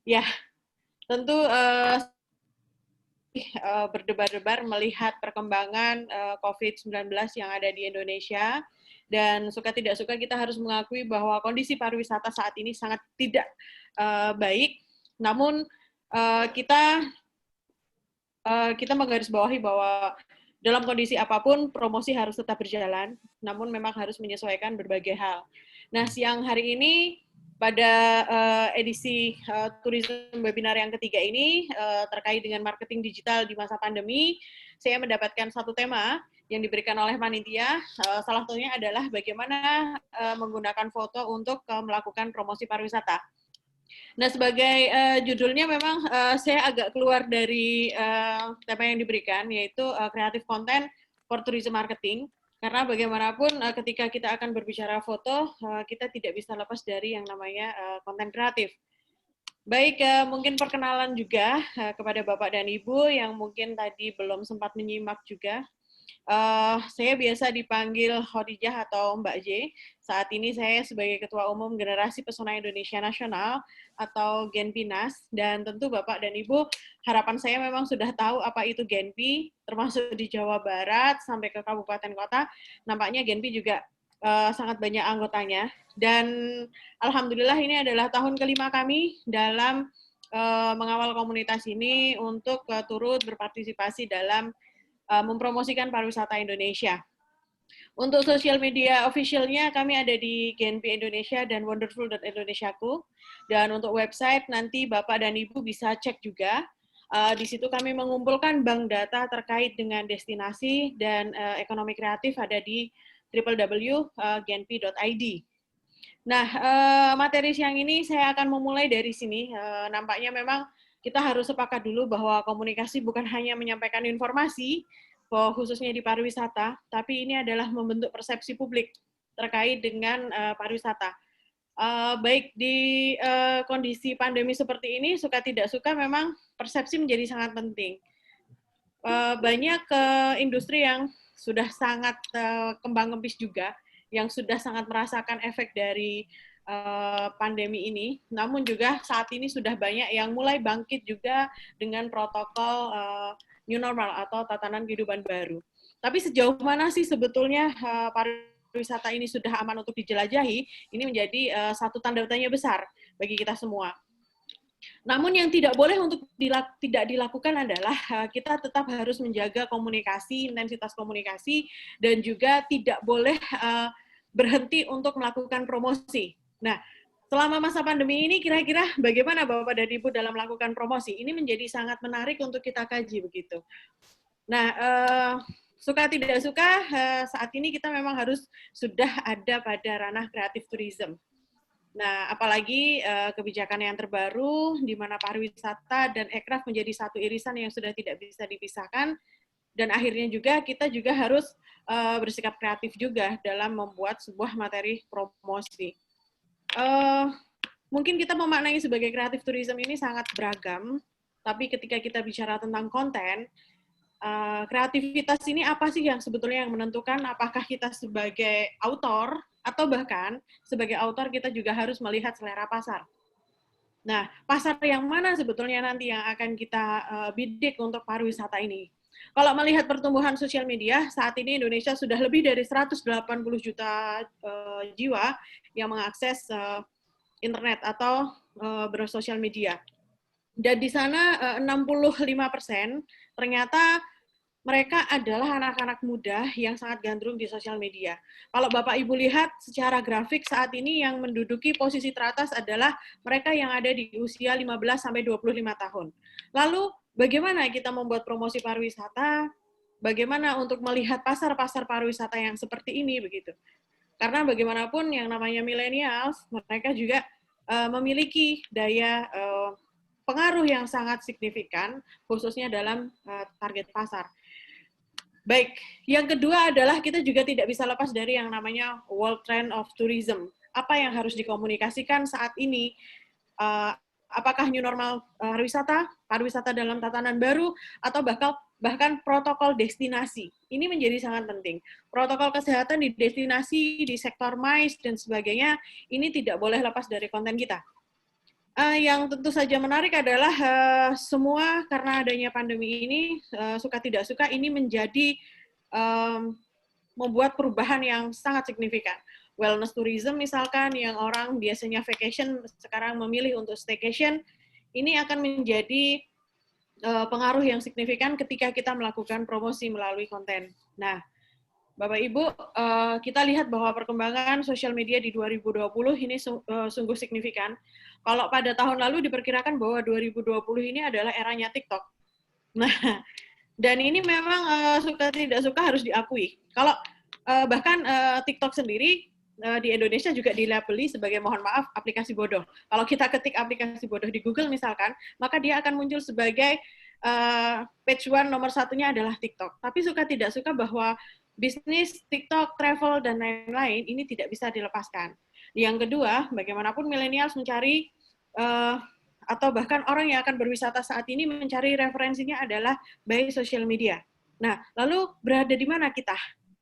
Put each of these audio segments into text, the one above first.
Ya, tentu berdebar-debar melihat perkembangan COVID-19 yang ada di Indonesia, dan suka tidak suka kita harus mengakui bahwa kondisi pariwisata saat ini sangat tidak baik. Namun kita menggarisbawahi bahwa dalam kondisi apapun promosi harus tetap berjalan, namun memang harus menyesuaikan berbagai hal. Nah, siang hari ini pada edisi tourism webinar yang ketiga ini terkait dengan marketing digital di masa pandemi, saya mendapatkan satu tema yang diberikan oleh panitia. Salah satunya adalah bagaimana menggunakan foto untuk melakukan promosi pariwisata. Nah, sebagai judulnya memang saya agak keluar dari tema yang diberikan, yaitu kreatif konten for tourism marketing. Karena bagaimanapun ketika kita akan berbicara foto, kita tidak bisa lepas dari yang namanya konten kreatif. Baik, mungkin perkenalan juga kepada Bapak dan Ibu yang mungkin tadi belum sempat menyimak juga. Saya biasa dipanggil Khadijah atau Mbak J. Saat ini saya sebagai Ketua Umum Generasi Pesona Indonesia Nasional atau Genpinas, dan tentu Bapak dan Ibu, harapan saya memang sudah tahu apa itu Genpi, termasuk di Jawa Barat sampai ke kabupaten kota. Nampaknya Genpi juga sangat banyak anggotanya, dan alhamdulillah ini adalah tahun kelima kami dalam mengawal komunitas ini untuk turut berpartisipasi dalam mempromosikan pariwisata Indonesia. Untuk sosial media officialnya kami ada di GNP Indonesia dan wonderful.indonesiaku. Dan untuk website nanti Bapak dan Ibu bisa cek juga. Di situ kami mengumpulkan bank data terkait dengan destinasi dan ekonomi kreatif ada di www.gnp.id. Nah, materi siang ini saya akan memulai dari sini. Nampaknya memang kita harus sepakat dulu bahwa komunikasi bukan hanya menyampaikan informasi, khususnya di pariwisata, tapi ini adalah membentuk persepsi publik terkait dengan pariwisata. Baik di kondisi pandemi seperti ini, suka tidak suka memang persepsi menjadi sangat penting. Banyak industri yang sudah sangat kembang kempis juga, yang sudah sangat merasakan efek dari pandemi ini, namun juga saat ini sudah banyak yang mulai bangkit juga dengan protokol new normal atau tatanan kehidupan baru. Tapi sejauh mana sih sebetulnya pariwisata ini sudah aman untuk dijelajahi? Ini menjadi satu tanda tanya besar bagi kita semua. Namun yang tidak boleh untuk tidak dilakukan adalah kita tetap harus menjaga komunikasi, intensitas komunikasi, dan juga tidak boleh berhenti untuk melakukan promosi. Nah, selama masa pandemi ini kira-kira bagaimana Bapak dan Ibu dalam melakukan promosi? Ini menjadi sangat menarik untuk kita kaji begitu. Nah, suka tidak suka saat ini kita memang harus sudah ada pada ranah kreatif tourism. Nah, apalagi kebijakan yang terbaru di mana pariwisata dan aircraft menjadi satu irisan yang sudah tidak bisa dipisahkan, dan akhirnya juga kita juga harus bersikap kreatif juga dalam membuat sebuah materi promosi. Mungkin kita memaknai sebagai kreatif tourism ini sangat beragam, tapi ketika kita bicara tentang konten, kreativitas ini apa sih yang sebetulnya yang menentukan apakah kita sebagai autor atau bahkan sebagai autor kita juga harus melihat selera pasar. Nah, pasar yang mana sebetulnya nanti yang akan kita bidik untuk pariwisata ini? Kalau melihat pertumbuhan sosial media, saat ini Indonesia sudah lebih dari 180 juta jiwa yang mengakses internet atau bersosial media. Dan di sana 65% ternyata mereka adalah anak-anak muda yang sangat gandrung di sosial media. Kalau Bapak Ibu lihat secara grafik saat ini yang menduduki posisi teratas adalah mereka yang ada di usia 15 sampai 25 tahun. Lalu bagaimana kita membuat promosi pariwisata? Bagaimana untuk melihat pasar-pasar pariwisata yang seperti ini begitu? Karena bagaimanapun yang namanya millennials, mereka juga memiliki daya pengaruh yang sangat signifikan, khususnya dalam target pasar. Baik, yang kedua adalah kita juga tidak bisa lepas dari yang namanya world trend of tourism. Apa yang harus dikomunikasikan saat ini? Apakah new normal pariwisata dalam tatanan baru, atau bahkan protokol destinasi. Ini menjadi sangat penting. Protokol kesehatan di destinasi, di sektor MICE, dan sebagainya, ini tidak boleh lepas dari konten kita. Yang tentu saja menarik adalah semua karena adanya pandemi ini, suka tidak suka ini menjadi membuat perubahan yang sangat signifikan. Wellness tourism misalkan, yang orang biasanya vacation sekarang memilih untuk staycation, ini akan menjadi pengaruh yang signifikan ketika kita melakukan promosi melalui konten. Nah, Bapak Ibu, kita lihat bahwa perkembangan sosial media di 2020 ini sungguh signifikan. Kalau pada tahun lalu diperkirakan bahwa 2020 ini adalah eranya TikTok. Nah, dan ini memang suka tidak suka harus diakui. Kalau bahkan TikTok sendiri di Indonesia juga dilabeli sebagai, mohon maaf, aplikasi bodoh. Kalau kita ketik aplikasi bodoh di Google misalkan, maka dia akan muncul sebagai page one nomor satunya adalah TikTok. Tapi suka tidak suka bahwa bisnis TikTok, travel, dan lain-lain ini tidak bisa dilepaskan. Yang kedua, bagaimanapun millennials mencari atau bahkan orang yang akan berwisata saat ini mencari referensinya adalah by social media. Nah, lalu berada di mana kita?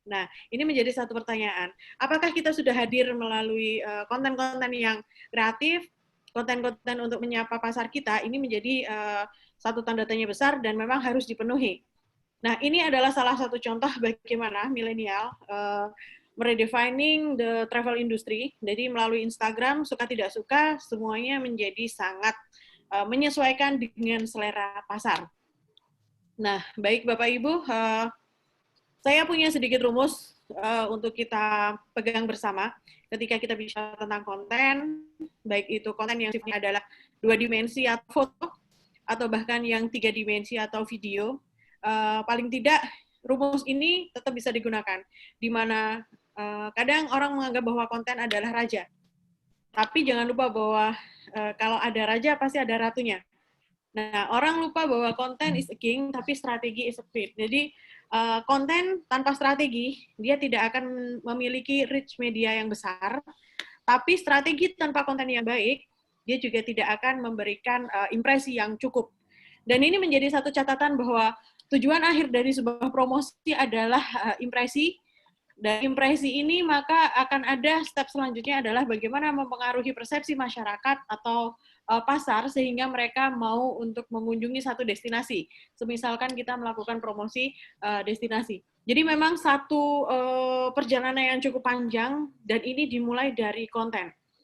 Nah, ini menjadi satu pertanyaan. Apakah kita sudah hadir melalui konten-konten yang kreatif, konten-konten untuk menyapa pasar kita? Ini menjadi satu tanda tanya besar dan memang harus dipenuhi. Nah, ini adalah salah satu contoh bagaimana milenial meredefining the travel industry. Jadi melalui Instagram, suka tidak suka, semuanya menjadi sangat menyesuaikan dengan selera pasar. Nah, baik Bapak Ibu, saya punya sedikit rumus untuk kita pegang bersama ketika kita bicara tentang konten, baik itu konten yang sifatnya adalah 2 dimensi atau foto, atau bahkan yang 3 dimensi atau video. Paling tidak rumus ini tetap bisa digunakan, di mana kadang orang menganggap bahwa konten adalah raja. Tapi jangan lupa bahwa kalau ada raja pasti ada ratunya. Nah, orang lupa bahwa konten is a king, tapi strategi is a queen. Jadi konten tanpa strategi, dia tidak akan memiliki reach media yang besar. Tapi strategi tanpa konten yang baik, dia juga tidak akan memberikan impresi yang cukup. Dan ini menjadi satu catatan bahwa tujuan akhir dari sebuah promosi adalah impresi. Dan impresi ini maka akan ada step selanjutnya adalah bagaimana mempengaruhi persepsi masyarakat atau pasar sehingga mereka mau untuk mengunjungi satu destinasi. Semisalkan kita melakukan promosi destinasi. Jadi memang satu perjalanan yang cukup panjang dan ini dimulai dari konten.